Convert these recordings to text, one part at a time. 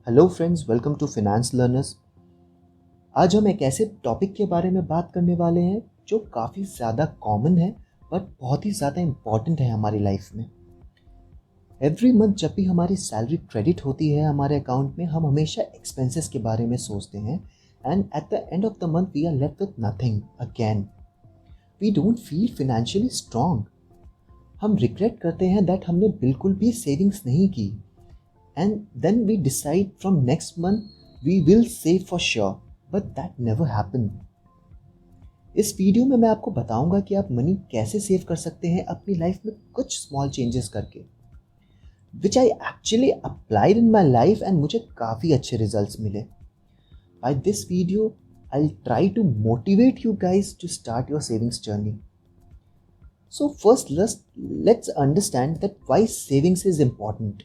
Hello friends, welcome to finance learners. आज हम एक ऐसे टॉपिक के बारे में बात करने वाले हैं जो काफ़ी ज़्यादा कॉमन है बट बहुत ही ज़्यादा इम्पॉर्टेंट है हमारी लाइफ में। एवरी मंथ जब भी हमारी सैलरी क्रेडिट होती है हमारे अकाउंट में, हम हमेशा एक्सपेंसेस के बारे में सोचते हैं and at the end of the month we are left with nothing again. We don't feel financially strong. हम रिग्रेट करते हैं दैट हमने बिल्कुल भी सेविंग्स नहीं की, and then we decide from next month we will save for sure, but that never happened. इस video में मैं आपको बताऊंगा कि आप मनी कैसे सेव कर सकते हैं अपनी लाइफ में कुछ स्मॉल चेंजेस करके, which I actually applied in my life and मुझे काफ़ी अच्छे रिजल्ट्स मिले। By this video I try to motivate you guys to start your savings journey. So first let's understand that why savings is important.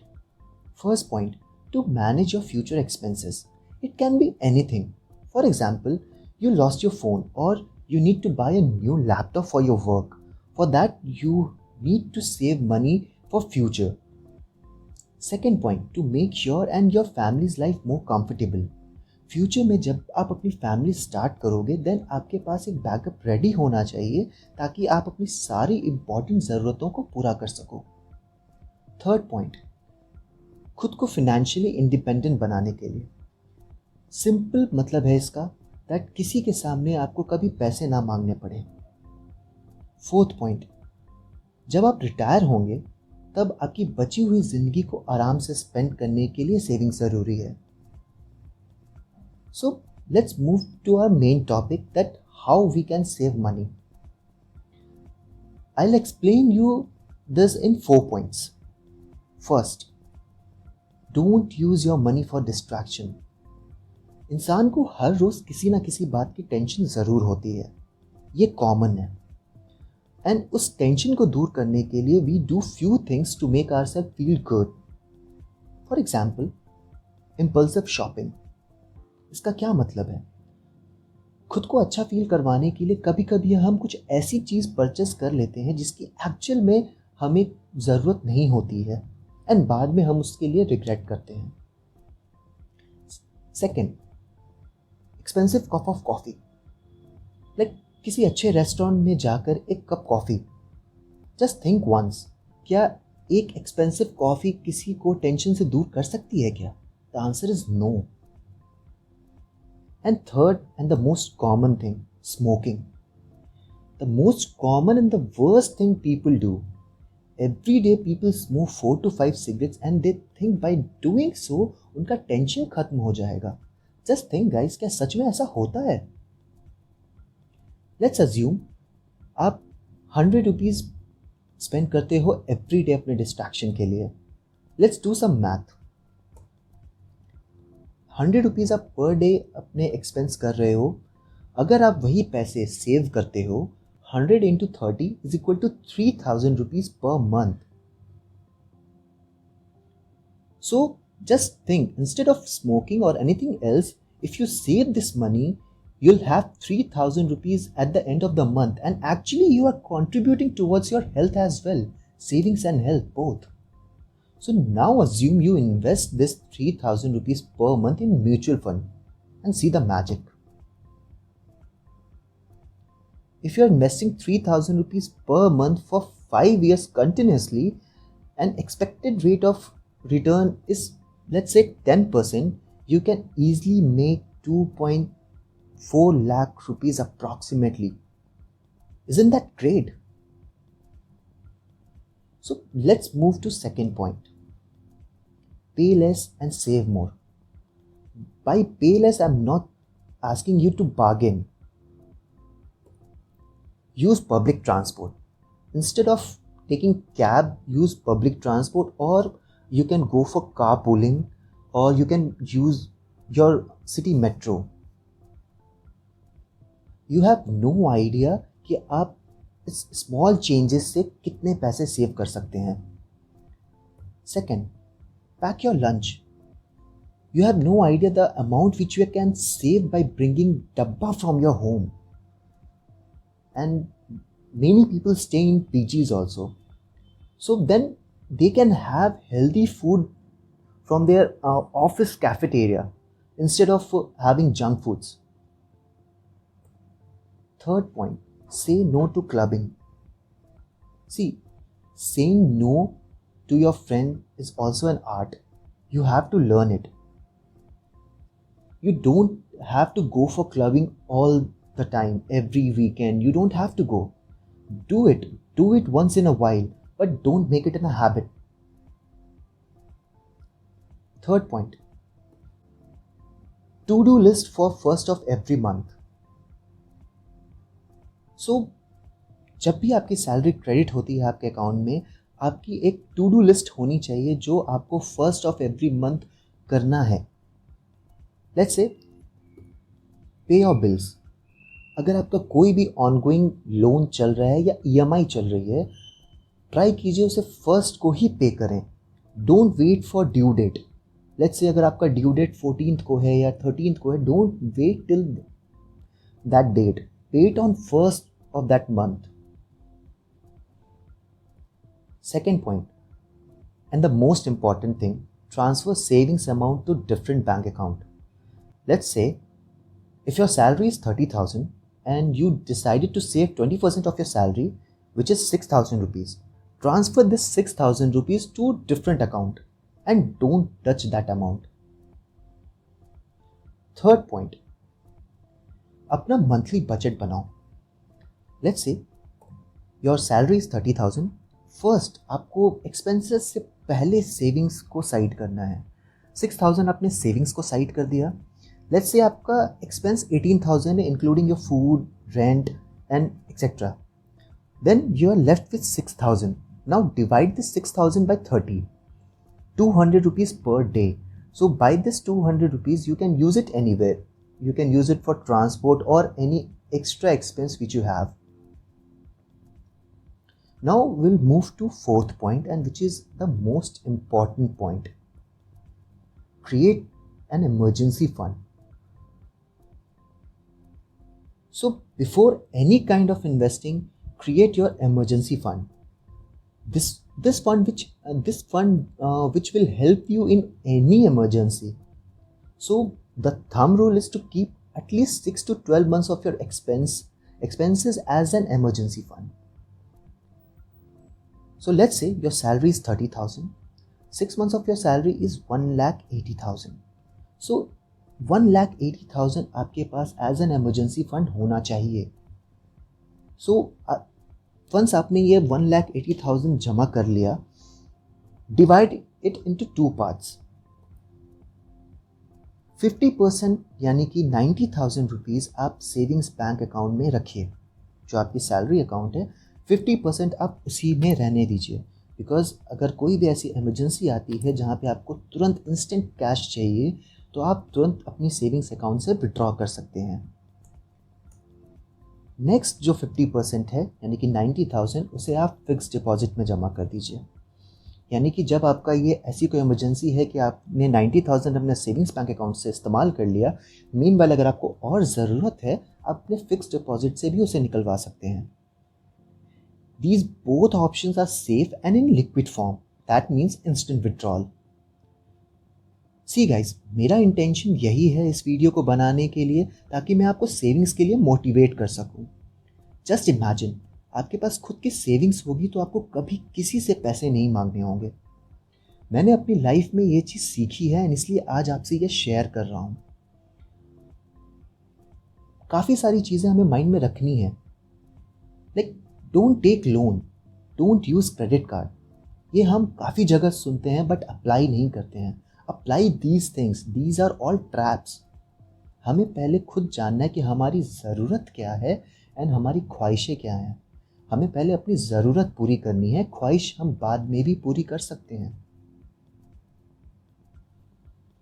First point, to manage your future expenses. It can be anything. For example, you lost your phone or you need to buy a new laptop for your work. For that, you need to save money for future. Second point, to make your and your family's life more comfortable. Future में जब आप अपनी family start करोगे then आपके पास एक backup ready होना चाहिए ताकि आप अपनी सारी इंपॉर्टेंट ज़रूरतों को पूरा कर सको। थर्ड पॉइंट, खुद को फिनेंशियली इंडिपेंडेंट बनाने के लिए। सिंपल मतलब है इसका दैट किसी के सामने आपको कभी पैसे ना मांगने पड़े। फोर्थ पॉइंट, जब आप रिटायर होंगे तब आपकी बची हुई ज़िंदगी को आराम से स्पेंड करने के लिए सेविंग ज़रूरी है। So let's move to our main topic that how we can save money. I will explain you this in 4 points. First, don't use your money for distraction. इंसान को हर रोज़ किसी ना किसी बात की टेंशन ज़रूर होती है, ये कॉमन है। एंड उस टेंशन को दूर करने के लिए we do few things to make ourself feel good. For example, impulsive shopping. इसका क्या मतलब है? खुद को अच्छा फील करवाने के लिए कभी कभी हम कुछ ऐसी चीज़ परचेस कर लेते हैं जिसकी एक्चुअल में हमें ज़रूरत नहीं होती है एंड बाद में हम उसके लिए रिग्रेट करते हैं। Second, expensive cup of coffee. Like किसी अच्छे रेस्टोरेंट में जाकर एक cup coffee. Just think once, क्या एक एक्सपेंसिव कॉफ़ी किसी को टेंशन से दूर कर सकती है क्या? The answer is no. And third and the most common thing, smoking. The most common and the worst thing people do. Every day people smoke 4 to 5 cigarettes and they think by doing so उनका tension खत्म हो जाएगा। Just think guys, क्या सच में ऐसा होता है? Let's assume आप 100 रुपीज़ स्पेंड करते हो एवरी डे अपने डिस्ट्रैक्शन के लिए। Let's do some math. 100 rupees आप पर डे अपने एक्सपेंस कर रहे हो। अगर आप वही पैसे सेव करते हो, 100 into 30 is equal to 3,000 rupees per month. So just think, instead of smoking or anything else, if you save this money, you'll have 3,000 rupees at the end of the month, and actually you are contributing towards your health as well, savings and health both. So now assume you invest this 3,000 rupees per month in mutual fund and see the magic. If you are investing 3,000 rupees per month for 5 years continuously, an expected rate of return is, let's say, 10%, you can easily make 2.4 lakh rupees approximately. Isn't that great? So let's move to second point. Pay less and save more. By pay less, I'm not asking you to bargain. Use public transport. Instead of taking cab, use public transport, or you can go for carpooling, or you can use your city metro. You have no idea कि आप इस small changes से कितने पैसे save कर सकते हैं। Second, pack your lunch. You have no idea the amount which you can save by bringing dabba from your home. And many people stay in PGs also. So then they can have healthy food from their office cafeteria instead of having junk foods. Third point, say no to clubbing. See, saying no to your friend is also an art. You have to learn it. You don't have to go for clubbing all the time, every weekend. You don't have to go. Do it once in a while, but don't make it in a habit. Third point, to-do list for first of every month. So जब भी आपकी salary credit होती है आपके account में, आपकी एक to do list होनी चाहिए जो आपको फर्स्ट ऑफ एवरी मंथ करना है. लेट्स से पे योर बिल्स. अगर आपका कोई भी ऑनगोइंग लोन चल रहा है या ईएमआई चल रही है, ट्राई कीजिए उसे फर्स्ट को ही पे करें. Don't wait for due date. Let's say अगर आपका ड्यू डेट 14th को है या 13th को है, don't wait till that date. Pay it on first of that month. Second point, and the most important thing, transfer savings amount to different bank account. Let's say if your salary is 30,000 and you decided to save 20% of your salary, which is 6,000 rupees, transfer this 6,000 rupees to different account and don't touch that amount. Third point, अपना monthly budget बनाओ. Let's say your salary is 30,000. First आपको expenses से पहले savings को side करना है. 6,000 आपने savings को साइड कर दिया. लेट्स से आपका एक्सपेंस 18,000 है including your food, rent and etcetera. Then you are left with 6,000. Now divide this 6,000 by 30. 200 rupees per day. So by this 200 rupees you can use it anywhere. You can use it for transport or any extra expense which you have. Now we'll move to fourth point, and which is the most important point. Create an emergency fund. So before any kind of investing, create your emergency fund. This fund which will help you in any emergency. So the thumb rule is to keep at least 6 to 12 months of your expenses as an emergency fund. So let's say your salary is 30,000. 6 months of your salary is 1,80,000. So 1,80,000 आपके पास as an emergency fund होना चाहिए. So once आपने ये 1,80,000 जमा कर लिया, divide it into two parts. 50% यानी कि 90,000 रुपीज़ आप सेविंग्स बैंक अकाउंट में रखिए. जो आपकी सैलरी अकाउंट है, 50% आप उसी में रहने दीजिए. बिकॉज अगर कोई भी ऐसी इमरजेंसी आती है जहाँ पे आपको तुरंत इंस्टेंट कैश चाहिए, तो आप तुरंत अपनी सेविंग्स अकाउंट से विड्रॉ कर सकते हैं. नेक्स्ट जो 50% है यानी कि 90,000, उसे आप फिक्स डिपॉजिट में जमा कर दीजिए. यानी कि जब आपका ये ऐसी कोई इमरजेंसी है कि आपने 90,000 अपने सेविंग्स बैंक अकाउंट से इस्तेमाल कर लिया, मीनवाइल अगर आपको और ज़रूरत है, आप अपने फिक्स डिपॉजिट से भी उसे निकलवा सकते हैं. These both options are safe and in liquid form. That means instant withdrawal. See guys, मेरा इंटेंशन यही है इस वीडियो को बनाने के लिए, ताकि मैं आपको सेविंग्स के लिए मोटिवेट कर सकूं. जस्ट इमेजिन, आपके पास खुद की सेविंग्स होगी तो आपको कभी किसी से पैसे नहीं मांगने होंगे. मैंने अपनी लाइफ में ये चीज़ सीखी है, इसलिए आज आपसे ये शेयर कर रहा हूँ. काफ़ी सारी चीज़ें हमें माइंड में रखनी है. Like don't take loan, don't use credit card. ये हम काफ़ी जगह सुनते हैं बट अप्लाई नहीं करते हैं. Apply these things, these are all traps. हमें पहले खुद जानना है कि हमारी ज़रूरत क्या है एंड हमारी ख्वाहिशें क्या हैं. हमें पहले अपनी ज़रूरत पूरी करनी है, ख्वाहिश हम बाद में भी पूरी कर सकते हैं.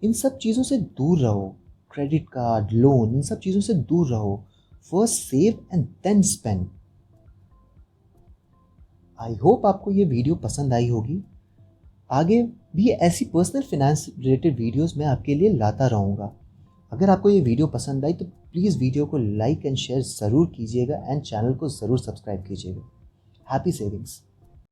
इन सब चीज़ों से दूर रहो. क्रेडिट कार्ड, लोन, इन सब चीज़ों से दूर रहो. First save and then spend. I hope आपको ये वीडियो पसंद आई होगी. आगे भी ऐसी पर्सनल फिनेंस रिलेटेड वीडियोस मैं आपके लिए लाता रहूँगा. अगर आपको ये वीडियो पसंद आई तो प्लीज़ वीडियो को लाइक एंड शेयर ज़रूर कीजिएगा एंड चैनल को ज़रूर सब्सक्राइब कीजिएगा. Happy savings.